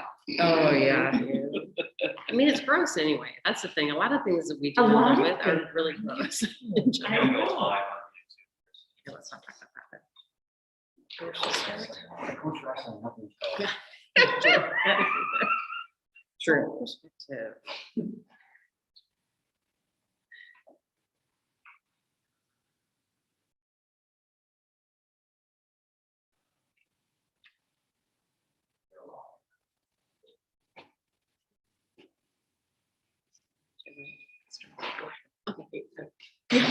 out. Oh, yeah. I mean, it's gross anyway. That's the thing. A lot of things that we A deal lot with of are really gross. in general. I know. Okay, let's not talk about that. True. Perspective. Okay,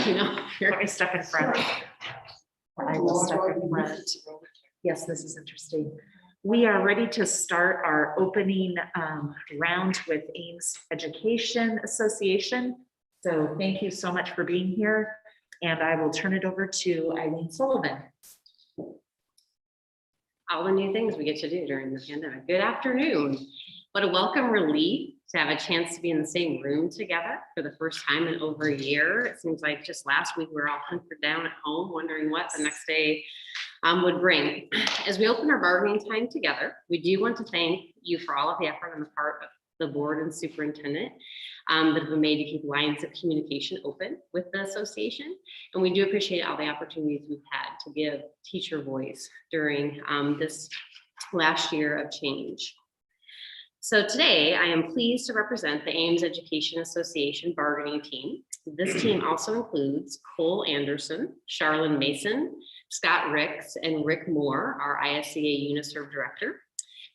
you know, Let me step in front. I will step in front. Yes, this is interesting. We are ready to start our opening round with Ames Education Association. So thank you so much for being here. And I will turn it over to Eileen Sullivan. all the new things we get to do during the pandemic. Good afternoon. What a welcome relief to have a chance to be in the same room together for the first time in over a year. It seems like just last week we were all hunkered down at home, wondering what the next day would bring. As we open our bargaining time together, we do want to thank you for all of the effort on the part of the board and superintendent that have been made to keep lines of communication open with the association. And we do appreciate all the opportunities we've had to give teacher voice during this last year of change. So today I am pleased to represent the Ames Education Association bargaining team. This team also includes Cole Anderson, Charlene Mason, Scott Ricks, and Rick Moore, our ISCA UniServe director.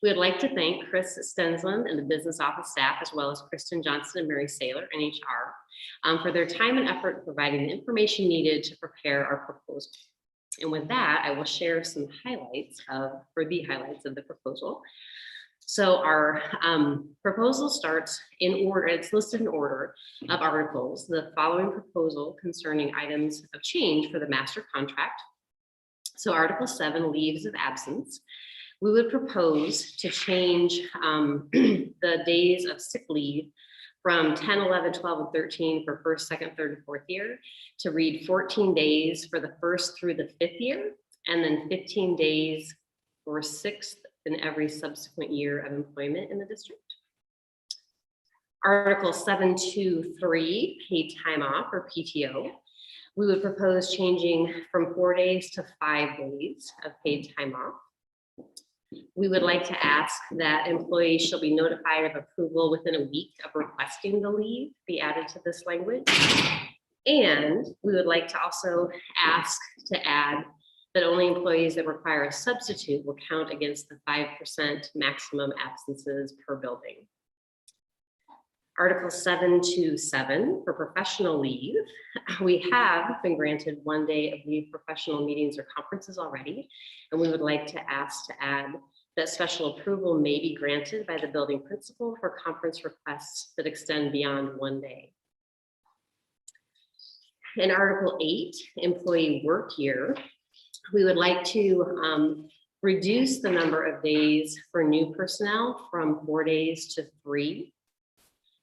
We would like to thank Chris Stensland and the business office staff, as well as Kristen Johnson and Mary Saylor, NHR, for their time and effort in providing the information needed to prepare our proposal. And with that, I will share some highlights of the proposal. So our proposal starts in order, it's listed in order of articles. The following proposal concerning items of change for the master contract. So Article 7, leaves of absence. We would propose to change the days of sick leave from 10, 11, 12, and 13 for first, second, third, and fourth year to read 14 days for the first through the fifth year, and then 15 days for sixth in every subsequent year of employment in the district. Article 7.2.3, paid time off or PTO. We would propose changing from 4 days to 5 days of paid time off. We would like to ask that employees shall be notified of approval within a week of requesting the leave be added to this language. And we would like to also ask to add that only employees that require a substitute will count against the 5% maximum absences per building. Article 7.2.7 for professional leave. We have been granted 1 day of leave professional meetings or conferences already, and we would like to ask to add that special approval may be granted by the building principal for conference requests that extend beyond 1 day. In Article 8, employee work year, we would like to reduce the number of days for new personnel from 4 days to 3.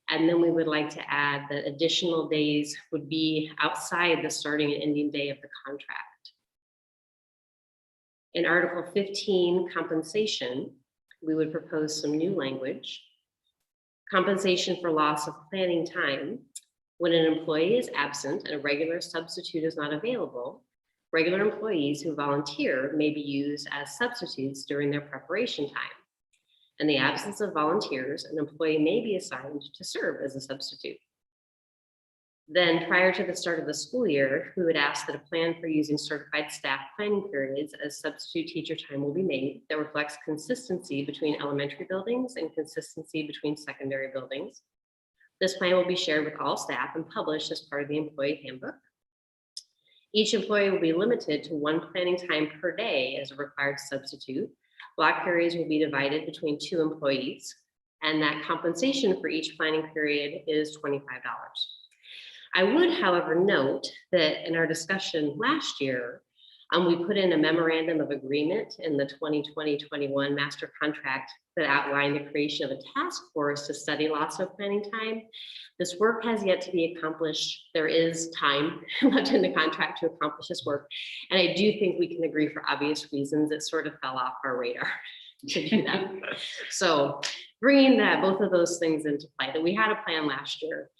And then we would like to add that additional days would be outside the starting and ending day of the contract. In Article 15, compensation, we would propose some new language. Compensation for loss of planning time. When an employee is absent and a regular substitute is not available, regular employees who volunteer may be used as substitutes during their preparation time. In the absence of volunteers, an employee may be assigned to serve as a substitute. Then prior to the start of the school year, we would ask that a plan for using certified staff planning periods as substitute teacher time will be made that reflects consistency between elementary buildings and consistency between secondary buildings. This plan will be shared with all staff and published as part of the employee handbook. Each employee will be limited to 1 planning time per day as a required substitute. Block periods will be divided between 2 employees, and that compensation for each planning period is $25. I would, however, note that in our discussion last year, we put in a memorandum of agreement in the 2020-21 master contract that outlined the creation of a task force to study loss of planning time. This work has yet to be accomplished. There is time left in the contract to accomplish this work. And I do think we can agree for obvious reasons it sort of fell off our radar. to do that. So bringing both of those things into play, that we had a plan last year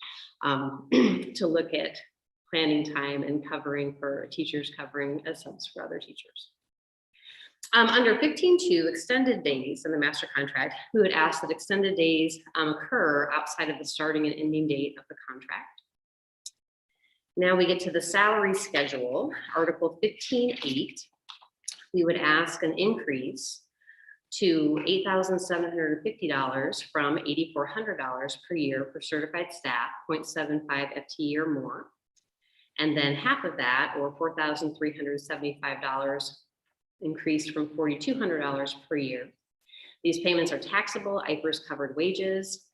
to look at planning time and covering for teachers, covering as subs for other teachers. Under 15.2, extended days in the master contract, we would ask that extended days occur outside of the starting and ending date of the contract. Now we get to the salary schedule, Article 15.8. We would ask an increase to $8,750 from $8,400 per year for certified staff, 0.75 FTE or more. And then half of that, or $4,375, increased from $4,200 per year. These payments are taxable, IPERS covered wages.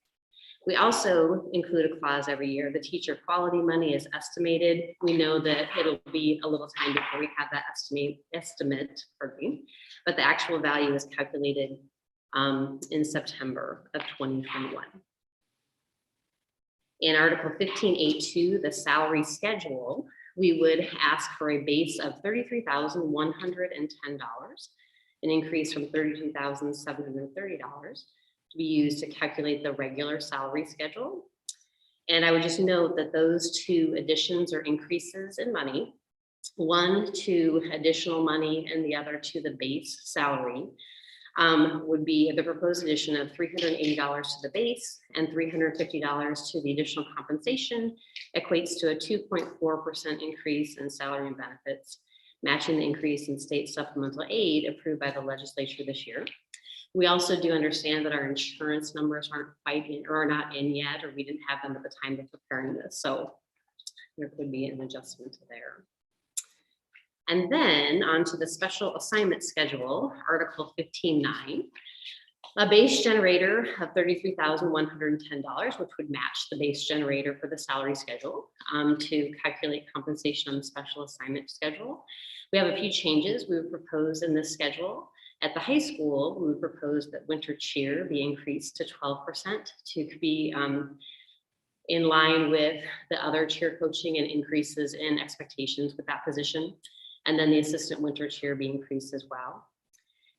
We also include a clause every year. The teacher quality money is estimated. We know that it'll be a little time before we have that estimate, but the actual value is calculated in September of 2021. In Article 15.8.2, the salary schedule, we would ask for a base of $33,110, an increase from $32,730 to be used to calculate the regular salary schedule. And I would just note that those two additions or increases in money, one to additional money and the other to the base salary, would be the proposed addition of $380 to the base and $350 to the additional compensation, equates to a 2.4% increase in salary and benefits, matching the increase in state supplemental aid approved by the legislature this year. We also do understand that our insurance numbers aren't quite in or are not in yet, or we didn't have them at the time of preparing this. So there could be an adjustment there. And then onto the special assignment schedule, Article 15.9, a base generator of $33,110, which would match the base generator for the salary schedule to calculate compensation on the special assignment schedule. We have a few changes we would propose in this schedule. At the high school, we would propose that winter cheer be increased to 12% to be in line with the other cheer coaching and increases in expectations with that position. And then the assistant winter cheer be increased as well.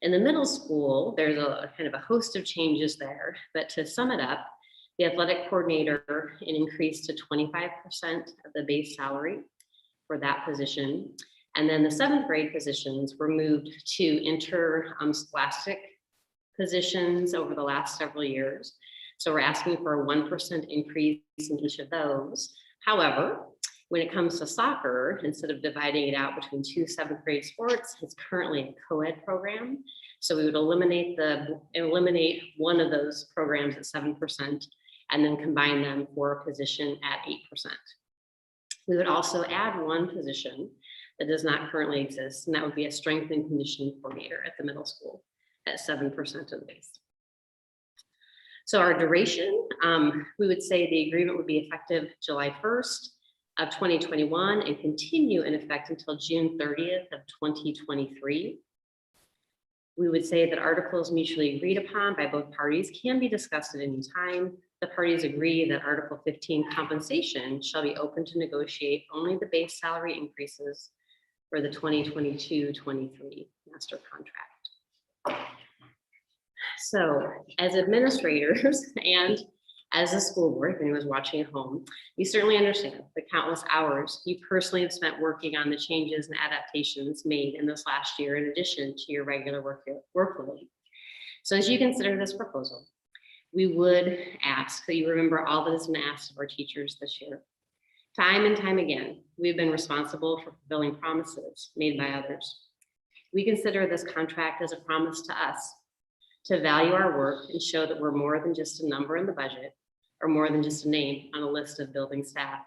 In the middle school, there's a kind of a host of changes there, but to sum it up, the athletic coordinator, an increase to 25% of the base salary for that position. And then the 7th grade positions were moved to interscholastic positions over the last several years. So we're asking for a 1% increase in each of those. However, when it comes to soccer, instead of dividing it out between 2 7th grade sports, it's currently a co-ed program. So we would eliminate one of those programs at 7% and then combine them for a position at 8%. We would also add one position that does not currently exist, and that would be a strength and conditioning coordinator at the middle school at 7% of the base. So our duration, we would say the agreement would be effective July 1st of 2021 and continue in effect until June 30th of 2023. We would say that articles mutually agreed upon by both parties can be discussed at any time. The parties agree that Article 15 compensation shall be open to negotiate only the base salary increases for the 2022-23 master contract. So as administrators and as a school board, if anyone's watching at home, you certainly understand the countless hours you personally have spent working on the changes and adaptations made in this last year, in addition to your regular workload. So as you consider this proposal, we would ask that you remember all that has been asked of our teachers this year. Time and time again, we've been responsible for fulfilling promises made by others. We consider this contract as a promise to us to value our work and show that we're more than just a number in the budget or more than just a name on a list of building staff.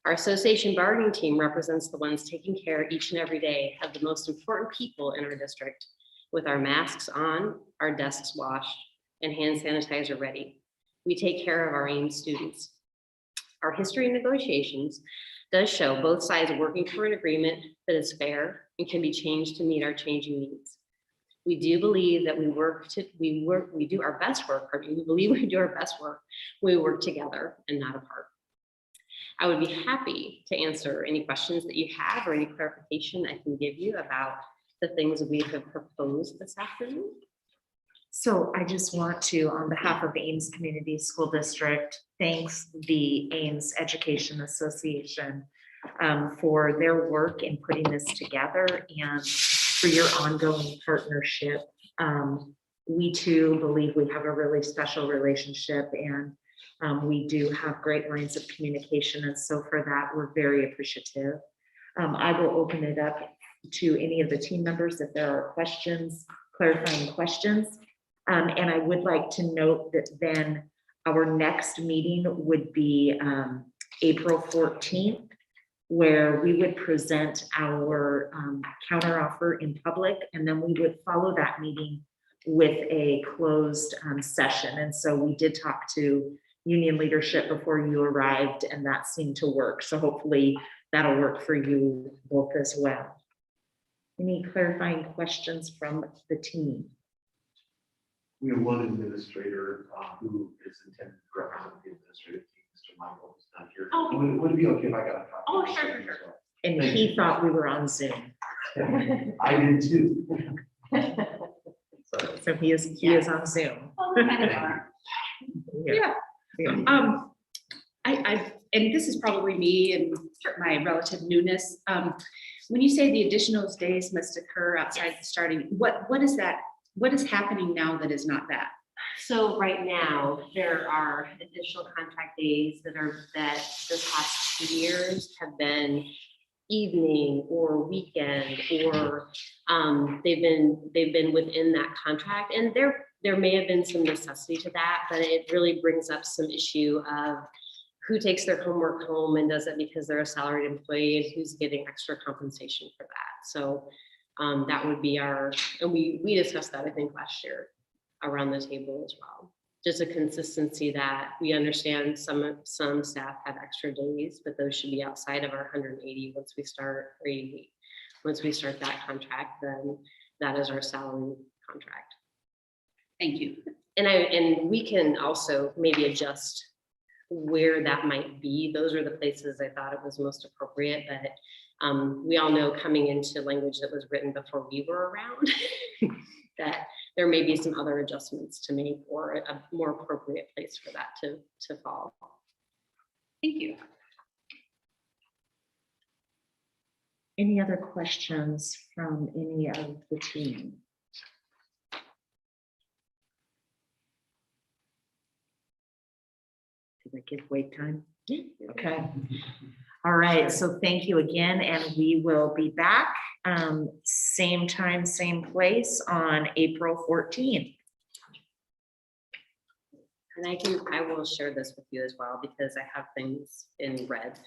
Our association bargaining team represents the ones taking care each and every day of the most important people in our district, with our masks on, our desks washed, and hand sanitizer ready. We take care of our Ames students. Our history of negotiations does show both sides working for an agreement that is fair and can be changed to meet our changing needs. We do believe that we do our best work, or we believe we do our best work when we work together and not apart. I would be happy to answer any questions that you have or any clarification I can give you about the things that we have proposed this afternoon. So I just want to, on behalf of the Ames Community School District, thanks the Ames Education Association for their work in putting this together and for your ongoing partnership. We too believe we have a really special relationship, and we do have great lines of communication. And so for that, we're very appreciative. I will open it up to any of the team members if there are questions, clarifying questions. And I would like to note that then our next meeting would be April 14th, where we would present our counteroffer in public, and then we would follow that meeting with a closed session. And so we did talk to union leadership before you arrived, and that seemed to work. So hopefully that'll work for you both as well. Any clarifying questions from the team? We have one administrator who is intended to represent the administrative team, Mr. Michael, who's not here. Oh. Would it be okay if I got a copy? Oh, sure. And he thought we were on Zoom. I did too. So he is on Zoom. Oh, we kind of are. Yeah. And this is probably me and my relative newness. When you say the additional days must occur outside the starting, what is that? What is happening now that is not that? So right now, there are additional contract days that this past 2 years have been evening or weekend, or they've been within that contract, and there may have been some necessity to that, but it really brings up some issue of who takes their homework home and does it because they're a salaried employee, and who's getting extra compensation for that. So that would be and we discussed that, I think, last year around the table as well. Just a consistency that we understand some staff have extra days, but those should be outside of our 180 once we start, or 80. Once we start that contract, then that is our salary contract. Thank you. And we can also maybe adjust where that might be. Those are the places I thought it was most appropriate, but we all know, coming into language that was written before we were around, that there may be some other adjustments to make, or a more appropriate place for that to fall. Thank you. Any other questions from any of the team? Did I give wait time? Okay. All right, so thank you again, and we will be back same time, same place on April 14th. And I will share this with you as well, because I have things in red.